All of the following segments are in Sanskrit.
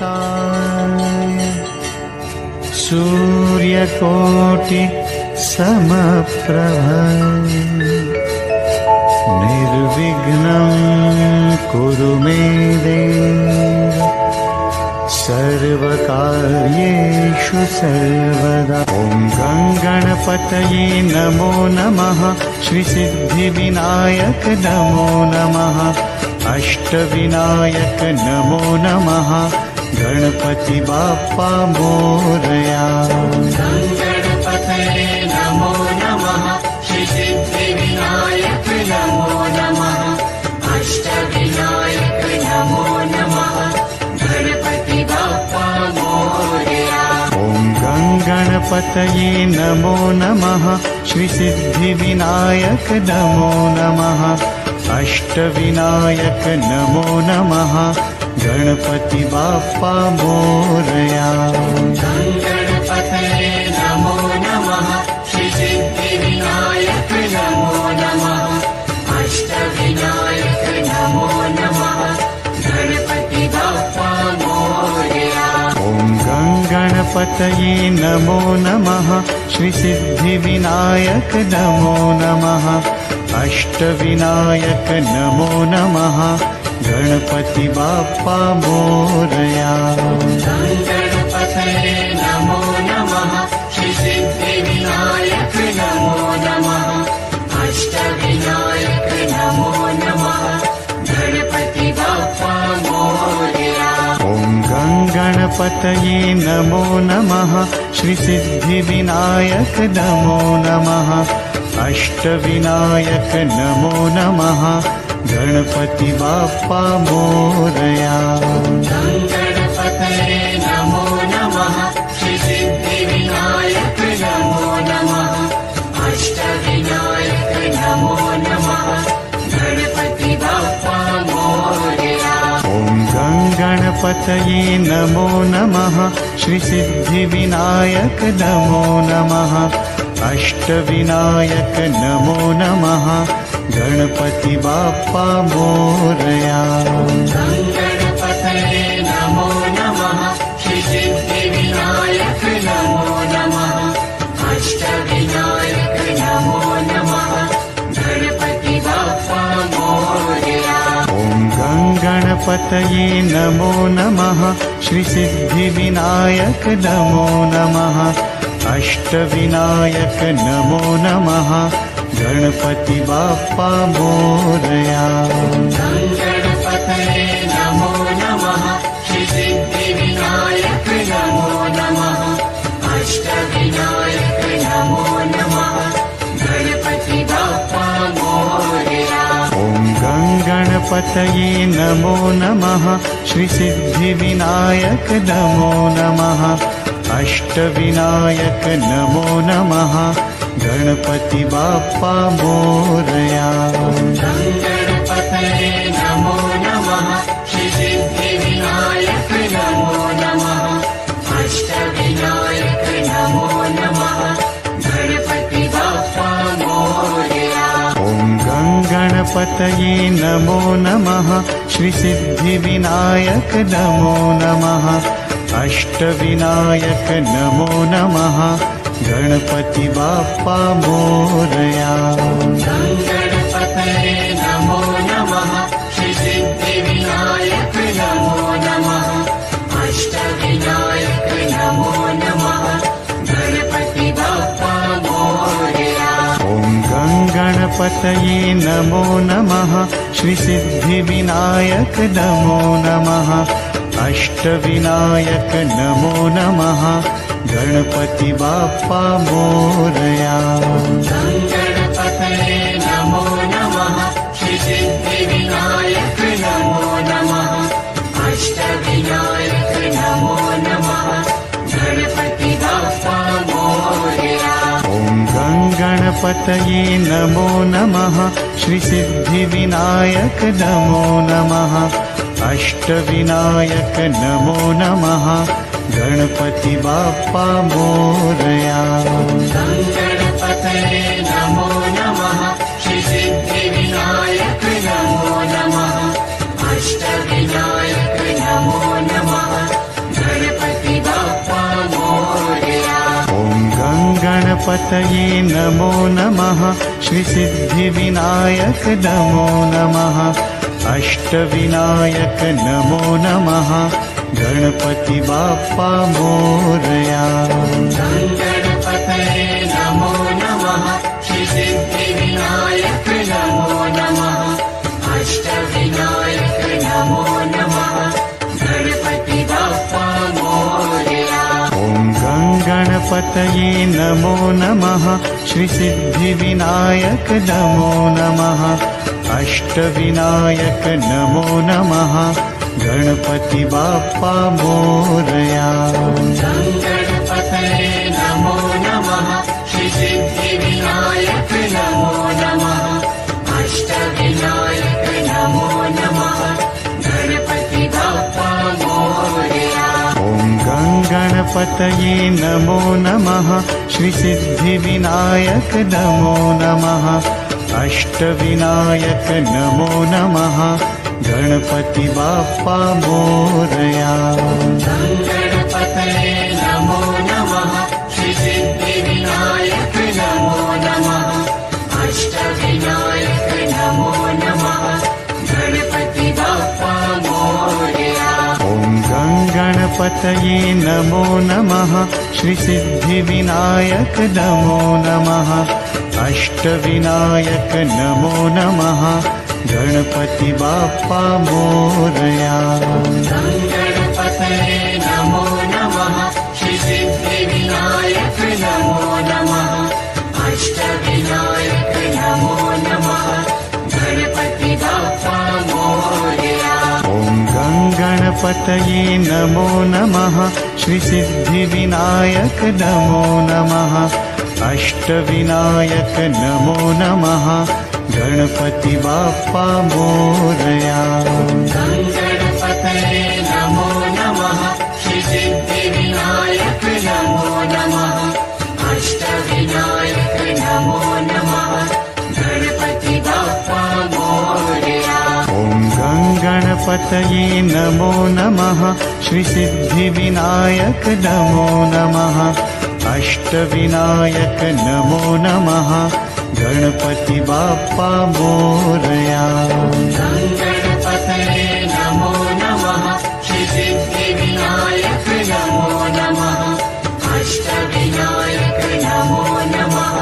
वक्रतुण्डमहाकाय सूर्यकोटि समप्रभ निर्विघ्नं कुरु मे देव सर्वकार्येषु सर्वदा। ॐ गणपतये नमो नमः, श्रीसिद्धिविनायक नमो नमः, अष्टविनायक नमो नमः, गणपति बाप्पा मोरया। गणपतये नमो नमः, श्रीसिद्धिविनायक नमो नमः, अष्टविनायक नमो नमः, गणपति बाप्पा मोरया। ॐ गणपतये नमो नमः, श्रीसिद्धिविनायक नमो नमः, अष्टविनायक नमो नमः, गणपति बाप्पा मोरया। गणपतये नमो नमः, श्रीसिद्धिविनायक नमो नमः, अष्टविनायक नमो नमः, गणपति बाप्पा मोरया। ॐ गणपतये नमो नमः, श्रीसिद्धिविनायक नमो नमः, अष्टविनायक नमो नमः, गणपति बाप्पा मोरया। गणपतये नमो नमः, श्रीसिद्धिविनायक नमो नमः, अष्टविनायक नमो नमः, गणपति बाप्पा मोरया। ॐ गणपतये नमो नमः, श्रीसिद्धिविनायक नमो नमः, अष्टविनायक नमो नमः, गणपति बाप्पा मोरया। गणपतये नमो नमः, श्रीसिद्धिविनायक नमो नमः, अष्टविनायक नमो नमः, गणपति बाप्पा मोरया। ॐ गणपतये नमो नमः, श्रीसिद्धिविनायक नमो नमः, अष्टविनायक नमो नमः, गणपति बाप्पा मोरया। गणपतये नमो नमः, श्रीसिद्धिविनायक नमो नमः, अष्टविनायक नमो नमः, गणपति बाप्पा मोरया। ॐ गणपतये नमो नमः, श्रीसिद्धिविनायक नमो नमः, अष्टविनायक नमो नमः, गणपति बाप्पा मोरया। गणपतये नमो नमः, श्रीसिद्धिविनायक नमो नमः, अष्टविनायक नमो नमः, गणपति बाप्पा मोरया। ॐ गणपतये नमो नमः, श्रीसिद्धिविनायक नमो नमः, अष्टविनायक नमो नमः, गणपति बाप्पा मोरया। गणपतये नमो नमः, श्रीसिद्धिविनायक नमो नमः, अष्टविनायक नमो नमः, गणपति बाप्पा मोरया। ॐ गणपतये नमो नमः, श्रीसिद्धिविनायक नमो नमः, अष्टविनायक नमो नमः, गणपति बाप्पा मोरया। गणपतये नमो नमः, श्रीसिद्धिविनायक नमो नमः, अष्टविनायक नमो नमः, गणपति बाप्पा मोरया। ॐ गणपतये नमो नमः, श्रीसिद्धिविनायक नमो नमः, अष्टविनायक नमो नमः, गणपति बाप्पा मोरया। गणपतये नमो नमः, श्रीसिद्धिविनायक नमो नमः, अष्टविनायक नमो नमः, गणपति बाप्पा मोरया। ॐ गणपतये नमो नमः, श्रीसिद्धिविनायक नमो नमः, अष्टविनायक नमो नमः, गणपति बाप्पा मोरया। गणपतये नमो नमः, श्रीसिद्धिविनायक नमो नमः, अष्टविनायक नमो नमः, गङ्गणपतये नमो नमः श्रीसिद्धिविनायक नमो नमः अष्टविनायक नमो नमः गणपति बाप्पा मोरया गणपतये नमो नमः श्रीसिद्धिविनायक नमो नमः अष्टविनायक नमो नमः गणपति बाप्पा मोरया ॐ गङ्गणपतये नमो नमः श्रीसिद्धिविनायक नमो नमः अष्टविनायक नमो नमः गणपति बाप्पा मोरया गणपतये नमो नमः श्रीसिद्धिविनायक नमो नमः अष्टविनायक नमो नमः गणपति बाप्पा मोरया ॐ गङ्गणपतये नमो नमः श्रीसिद्धिविनायक नमो नमः अष्टविनायक नमो नमः गणपति बाप्पा मोरया गणपतये नमो नमः श्रीसिद्धिविनायक नमो नमः अष्टविनायक नमो नमः गणपति बाप्पा मोरया ॐ गङ्गणपतये नमो नमः श्रीसिद्धिविनायक नमो नमः अष्टविनायक नमो नमः गणपति बाप्पा मोरया गणपतये नमो नमः श्रीसिद्धिविनायक नमो नमः अष्टविनायक नमो नमः गणपति बाप्पा मोरया ॐ गङ्गणपतये नमो नमः श्रीसिद्धिविनायक नमो नमः अष्टविनायक नमो नमः गणपति बाप्पा मोरया गणपतये नमो नमः श्रीसिद्धिविनायक नमो नमः अष्टविनायक नमो नमः गणपति बाप्पा मोरया ॐ गङ्गणपतये नमो नमः श्रीसिद्धिविनायक नमो नमः अष्टविनायक नमो नमः गणपति बाप्पा मोरया गणपतये नमो नमः श्रीसिद्धिविनायक नमो नमः अष्टविनायक नमो नमः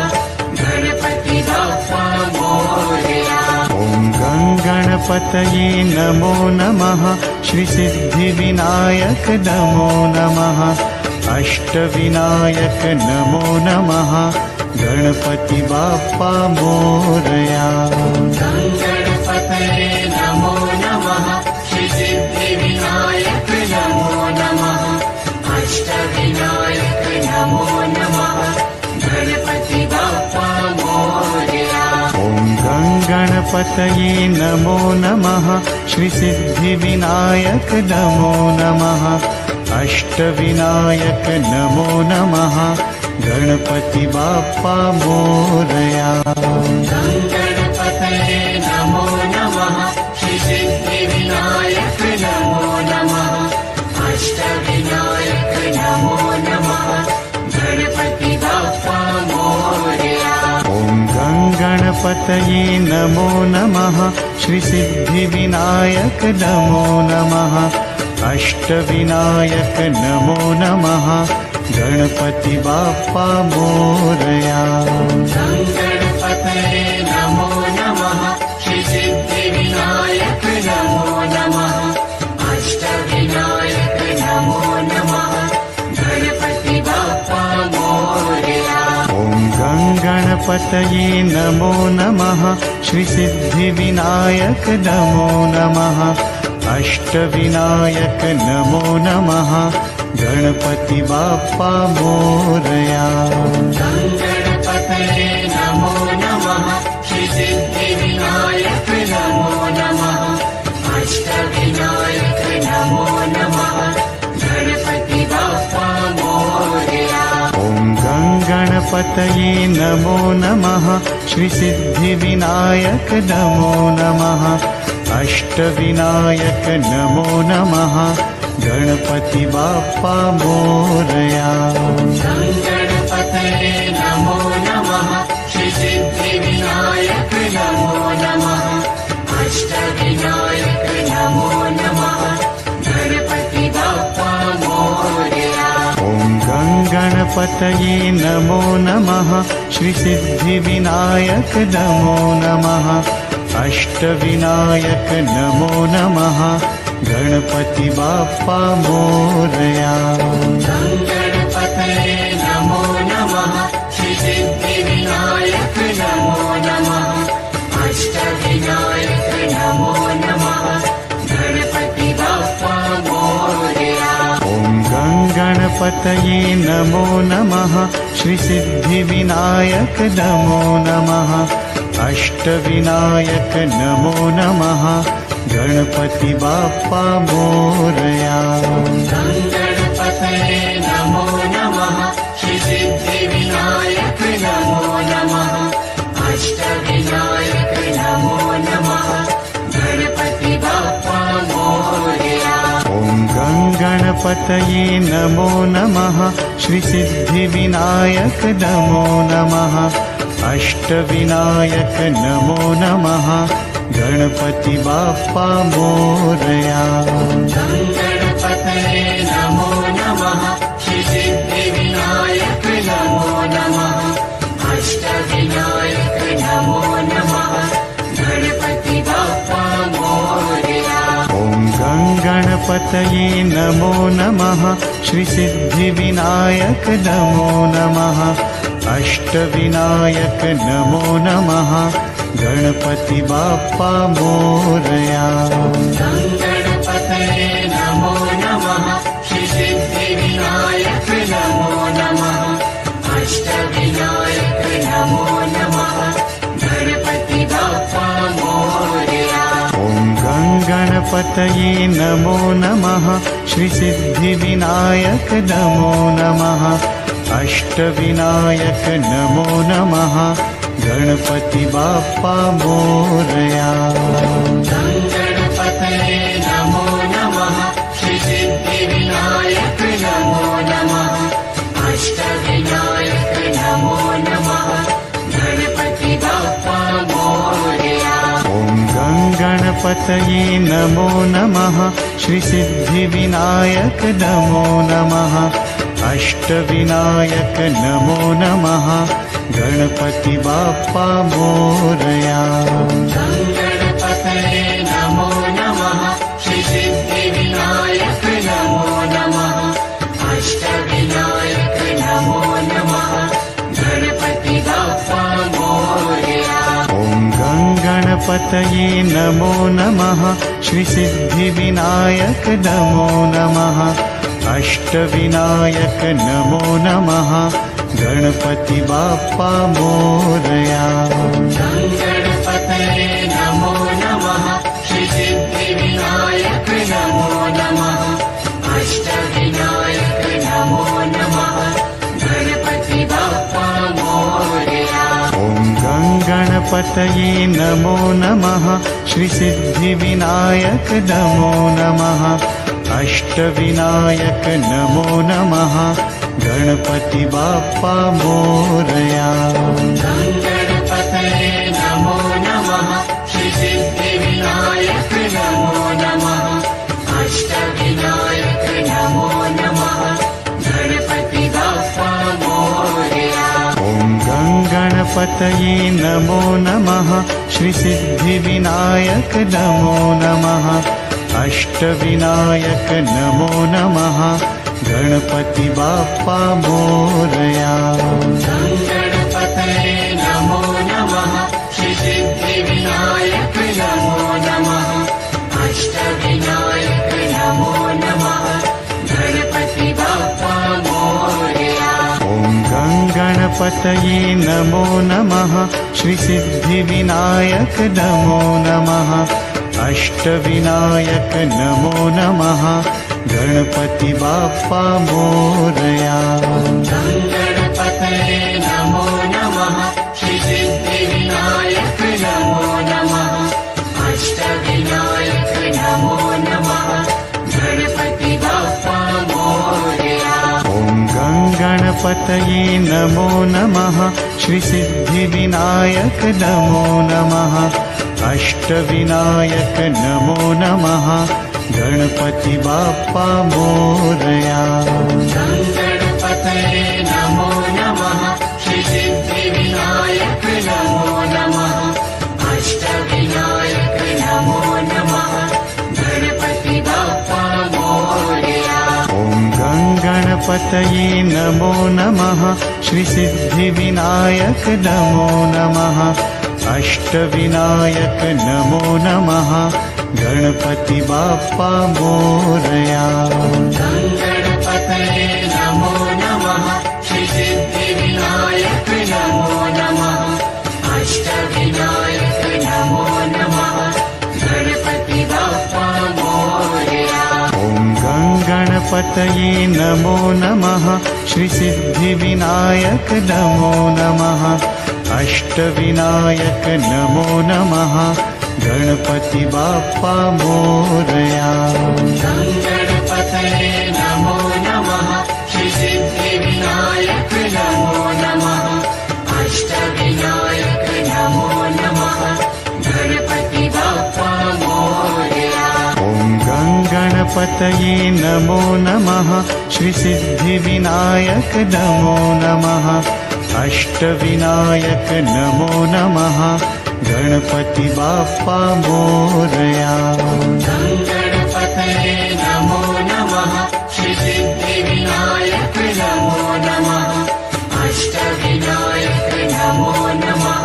गणपति बाप्पा मोरया ॐ गङ्गणपतये नमो नमः श्रीसिद्धिविनायक नमो नमः अष्टविनायक नमो नमः गणपति बाप्पा मोरया गणपतये नमो नमः श्रीसिद्धिविनायक नमो नमः अष्टविनायक नमो नमः गणपति बाप्पा मोरया ॐ गङ्गणपतये नमो नमः श्रीसिद्धिविनायक नमो नमः अष्टविनायक नमो नमः गणपति बाप्पा मोरया गणपतये नमो नमः श्रीसिद्धिविनायक नमो नमः अष्टविनायक नमो नमः गणपति बाप्पा मोरया ॐ गङ्गणपतये नमो नमः श्रीसिद्धिविनायक नमो नमः अष्टविनायक नमो नमः गणपति बाप्पा मोरया गणपतये नमो नमः श्रीसिद्धिविनायक नमो नमः अष्टविनायक नमो नमः गणपति बाप्पा मोरया ॐ गङ्गणपतये नमो नमः श्रीसिद्धिविनायक नमो नमः अष्टविनायक नमो नमः गणपति बाप्पा मोरया गणपतये नमो नमः श्रीसिद्धिविनायक नमो नमः अष्टविनायक नमो नमः गणपति बाप्पा मोरया ॐ गङ्गणपतये नमो नमः श्रीसिद्धिविनायक नमो नमः अष्टविनायक नमो नमः गणपति बाप्पा मोरया गणपतये नमो गणपतये नमो नमः श्रीसिद्धिविनायक नमो नमः अष्टविनायक नमो नमः गणपति बाप्पा मोरया गणपतये नमो नमः श्रीसिद्धिविनायक नमो नमः अष्टविनायक नमो नमः गणपति बाप्पा मोरया ॐ गणपतये नमो नमः श्रीसिद्धिविनायक नमो नमः अष्टविनायक नमो नमः गणपति बाप्पा मोरया गणपतये नमो नमः श्रीसिद्धिविनायक नमो नमः अष्टविनायक नमो नमः गणपति बाप्पा मोरया ॐ गणपतये नमो नमः श्रीसिद्धिविनायक नमो नमः अष्टविनायक नमो नमः गणपति बाप्पा मोरया गणपतये नमो नमः श्रीसिद्धिविनायक नमो नमः अष्टविनायक नमो नमः गणपति बाप्पा मोरया ॐ गणपतये नमो नमः श्रीसिद्धिविनायक नमो नमः अष्टविनायक नमो नमः गणपति बाप्पा मोरया गणपतये नमो नमः श्रीसिद्धिविनायक नमो नमः अष्टविनायक नमो नमः गणपति बाप्पा मोरया ॐ गणपतये नमो नमः श्रीसिद्धिविनायक नमो नमः अष्टविनायक नमो नमः गणपति बाप्पा मोरया गणपतये नमो नमः श्रीसिद्धिविनायक नमो नमः अष्टविनायक नमो नमः गणपति बाप्पा मोरया ॐ गणपतये नमो नमः श्रीसिद्धिविनायक नमो नमः अष्टविनायक नमो नमः गणपति बाप्पा मोरया गणपतये नमो नमः श्रीसिद्धिविनायक नमो नमः अष्टविनायक नमो नमः गणपति बाप्पा मोरया ॐ गणपतये नमो नमः श्रीसिद्धिविनायक नमो नमः अष्टविनायक नमो नमः गणपति बाप्पा मोरया गणपतये नमो नमः श्रीसिद्धिविनायक नमो नमः अष्टविनायक नमो नमः गणपति बाप्पा मोरया ॐ गणपतये नमो नमः श्रीसिद्धिविनायक नमो नमः अष्टविनायक नमो नमः गणपति बाप्पा मोरया गणपतये नमो नमः श्रीसिद्धिविनायक नमो नमः अष्टविनायक नमो नमः गणपति बाप्पा मोरया ॐ गणपतये नमो नमः श्रीसिद्धिविनायक नमो नमः अष्टविनायक नमो नमः गणपति बाप्पा मोरया गणपतये नमो नमः श्रीसिद्धिविनायक नमो नमः अष्टविनायक नमो नमः गणपति बाप्पा मोरया ॐ गणपतये नमो नमः श्रीसिद्धिविनायक नमो नमः अष्टविनायक नमो नमः गणपति बाप्पा मोरया गणपतये नमो नमः श्रीसिद्धिविनायक नमो नमः अष्टविनायक नमो नमः गणपति बाप्पा मोरया ॐ गणपतये नमो नमः श्रीसिद्धिविनायक नमो नमः अष्टविनायक नमो नमः गणपति बाप्पा मोरया गणपतये नमो गणपतये नमो नमः श्रीसिद्धिविनायक नमो नमः अष्टविनायक नमो नमः गणपति बाप्पा मोरया गणपतये नमो नमः श्रीसिद्धिविनायक नमो नमः अष्टविनायक नमो नमः गणपति बाप्पा मोरया ॐ गणपतये नमो नमः श्रीसिद्धिविनायक नमो नमः अष्टविनायक नमो नमः गणपति बाप्पा मोरया गणपतये नमो नमः श्रीसिद्धिविनायक नमो नमः अष्टविनायक नमो नमः गणपति बाप्पा मोरया ॐ गणपतये नमो नमः श्रीसिद्धिविनायक नमो नमः अष्टविनायक नमो नमः गणपति बाप्पा मोरया गणपतये नमो नमः श्रीसिद्धिविनायक नमो नमः अष्टविनायक नमो नमः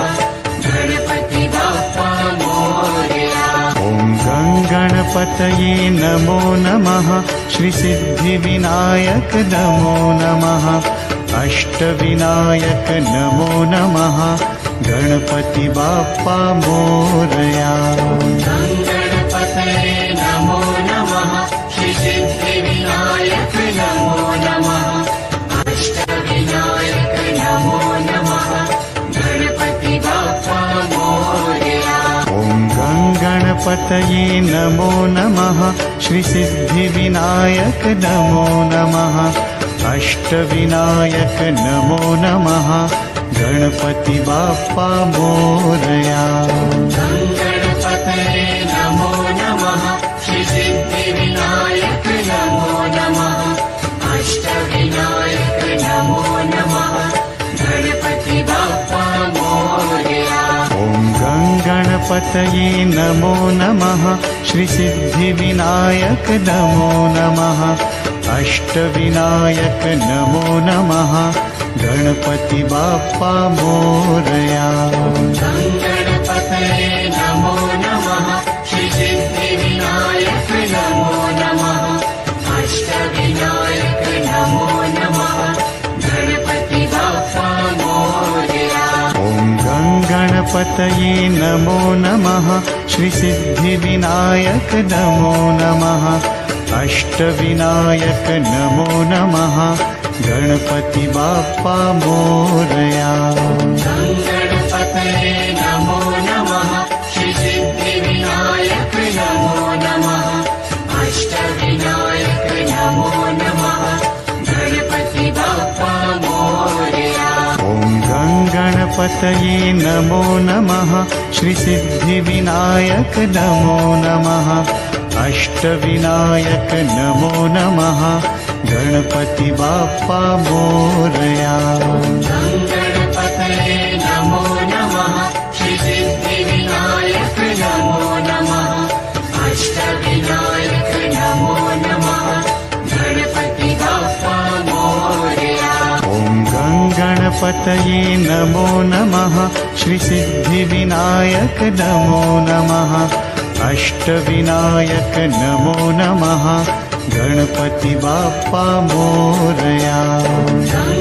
गणपति बाप्पा मोरया ॐ गणपतये नमो नमः श्रीसिद्धिविनायक नमो नमः अष्टविनायक नमो नमः गणपति बाप्पा मोरया गणपतये नमो नमः श्रीसिद्धिविनायक नमो नमः अष्टविनायक नमो नमः गणपति बाप्पा मोरया ॐ गणपतये नमो नमः श्रीसिद्धिविनायक नमो नमः अष्टविनायक नमो नमः गणपति बाप्पा मोरया गणपतये नमो नमः श्रीसिद्धिविनायक नमो नमः अष्टविनायक नमो नमः गणपति बाप्पा मोरया ॐ गणपतये नमो नमः श्रीसिद्धिविनायक नमो नमः अष्टविनायक नमो नमः गणपति बाप्पा मोरया गणपतये नमो नमः श्रीसिद्धिविनायक नमो नमः अष्टविनायक नमो नमः गणपति बाप्पा मोरया ॐ गणपतये नमो नमः श्रीसिद्धिविनायक नमो नमः अष्टविनायक नमो नमः गणपति बाप्पा मोरया गणपतये नमो नमः श्रीसिद्धिविनायक नमो नमः अष्टविनायक नमो नमः गणपति बाप्पा मोरया ॐ गणपतये नमो नमः श्रीसिद्धिविनायक नमो नमः अष्टविनायक नमो नमः गणपति बाप्पा मोरया गणपतये नमो नमः श्रीसिद्धिविनायक नमो नमः अष्टविनायक नमो नमः गणपति बाप्पा मोरया ॐ गणपतये नमो नमः श्रीसिद्धिविनायक नमो नमः अष्टविनायक नमो नमः गणपति बाप्पा मोरया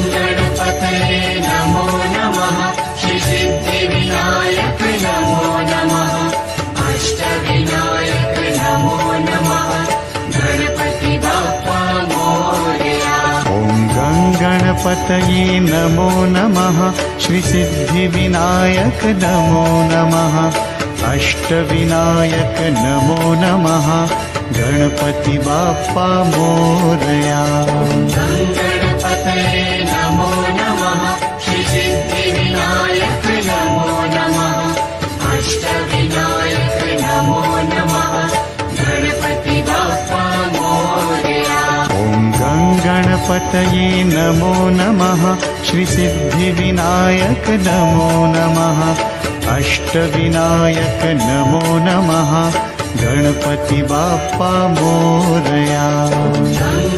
गणपतये नमो नमः श्रीसिद्धिविनायक नमो नमः अष्टविनायक नमो नमः गणपति बाप्पा मोरया ॐ गणपतये नमो नमः श्रीसिद्धिविनायक नमो नमः अष्टविनायक नमो नमः गणपति बाप्पा मोरया गणपतये नमो नमः श्रीसिद्धिविनायक नमो नमः अष्टविनायक नमो नमः गणपति बाप्पा मोरया ॐ गणपतये नमो नमः श्रीसिद्धिविनायक नमो नमः अष्टविनायक नमो नमः गणपति बाप्पा मोरया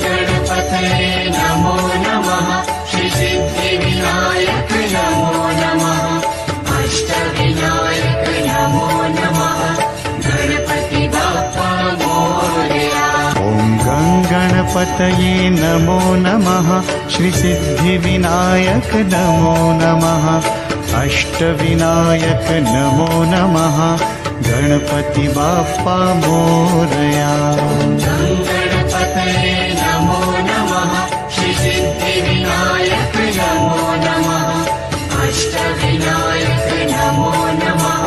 गणपतये नमो नमो नमः श्री सिद्धिविनायक नमो नमः अष्टविनायक नमो नमः गणपति बाप्पा मोरया ॐ गङ्गणपतये नमो नमः श्री सिद्धिविनायक नमो नमः अष्टविनायक नमो नमः गणपति बाप्पा मोरया गणपतये नमो नमः श्री सिद्धिविनायक नमो नमः अष्टविनायक नमो नमः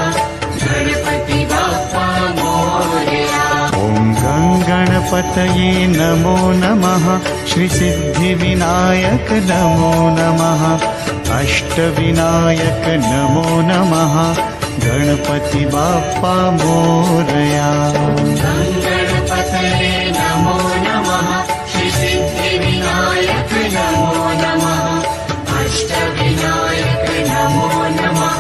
गणपति बाप्पा मोरया ॐ गङ्गणपतये नमो नमः श्री सिद्धिविनायक नमो नमः अष्टविनायक नमो नमः गणपति बाप्पा मोरया गणपतये नमो नमः श्री सिद्धिविनायक नमो नमः अष्टविनायक नमो नमः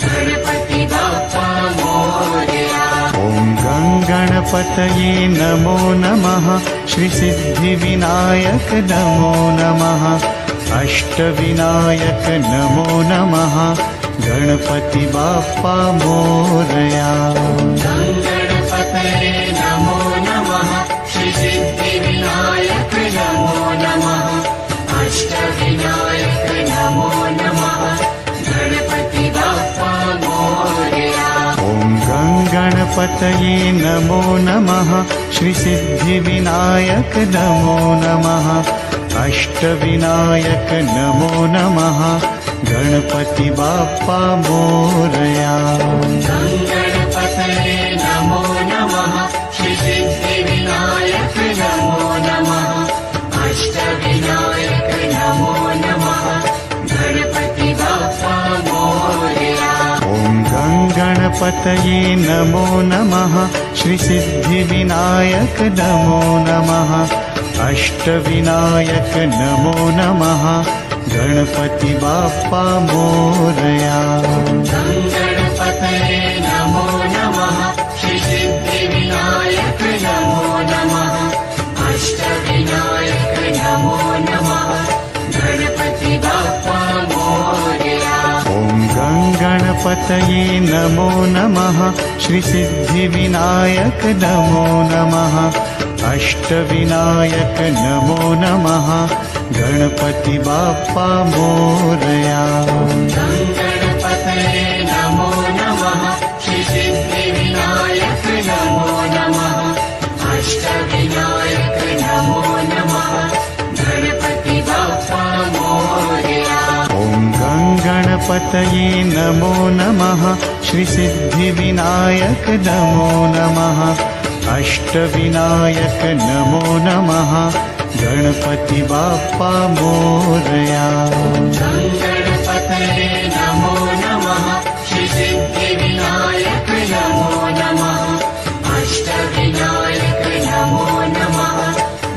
गणपति बाप्पा मोरया ॐ गङ्गणपतये नमो नमः श्री सिद्धिविनायक नमो नमः अष्टविनायक नमो नमः गणपति बाप्पा मोरया गणपतये नमो नमः श्री सिद्धिविनायक नमो नमः अष्टविनायक नमो नमः गणपति बाप्पा मोरया ॐ गङ्गणपतये नमो नमः श्री सिद्धिविनायक नमो नमः अष्टविनायक नमो नमः गणपति बाप्पा मोरया गणपतये नमो नमः श्री सिद्धिविनायक नमो नमः अष्टविनायक नमो नमः गणपति बाप्पा मोरया ॐ गङ्गणपतये नमो नमः श्री सिद्धिविनायक नमो नमः अष्टविनायक नमो नमः गणपति बाप्पा मोरया गणपतये नमो नमः श्री सिद्धिविनायक नमो नमः अष्टविनायक नमो नमः गणपति बाप्पा मोरया ॐ गङ्गणपतये नमो नमः श्री सिद्धिविनायक नमो नमः अष्टविनायक नमो नमः गणपति बाप्पा मोरया गणपतये नमो नमः श्री सिद्धिविनायक नमो नमः अष्टविनायक नमो नमः गणपति बाप्पा मोरया ॐ गङ्गणपतये नमो नमः श्री सिद्धिविनायक नमो नमः अष्टविनायक नमो नमः गणपति बाप्पा मोरया गणपतये नमो नमः श्री सिद्धिविनायक नमो नमः अष्टविनायक नमो नमः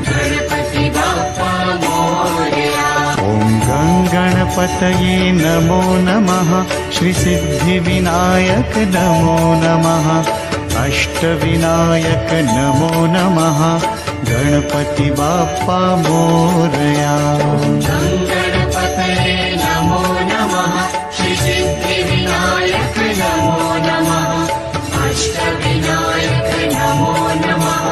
गणपति बाप्पा मोरया ॐ गङ्गणपतये नमो नमः श्री सिद्धिविनायक नमो नमः अष्टविनायक नमो नमः गणपति बाप्पा मोरया गणपतये नमो नमः श्री सिद्धिविनायक नमो नमः अष्टविनायक नमो नमः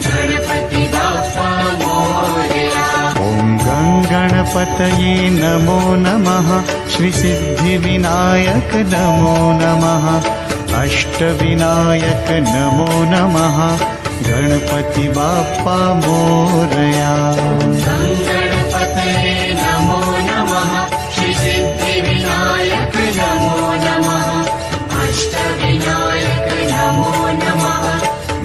गणपति बाप्पा मोरया ॐ गङ्गणपतये नमो नमः श्री सिद्धिविनायक नमो नमः अष्टविनायक नमो नमः गणपति बाप्पा मोरया गणपतये नमो नमः श्री सिद्धिविनायक नमो नमः अष्टविनायक नमो नमः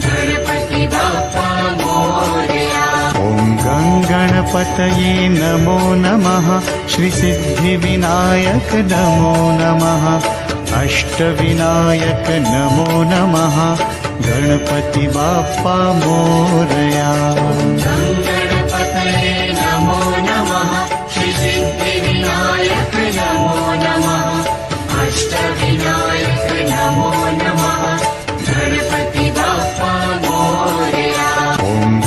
गणपति बाप्पा मोरया ॐ गङ्गणपतये नमो नमः श्री सिद्धिविनायक नमो नमः अष्टविनायक नमो नमः गणपति बाप्पा मोरया गणपतये नमो नमः श्री सिद्धिविनायक नमो नमः अष्टविनायक नमो नमः गणपति बाप्पा मोरया ॐ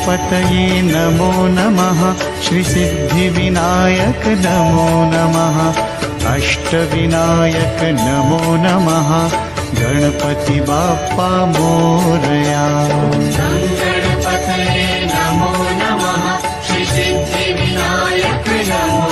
गणपतये नमो नमः श्रीसिद्धिविनायक नमो नमः अष्टविनायक नमो नमः गणपति बाप्पा मोरया गणपतये नमो नमः श्री सिद्धिविनायक नमो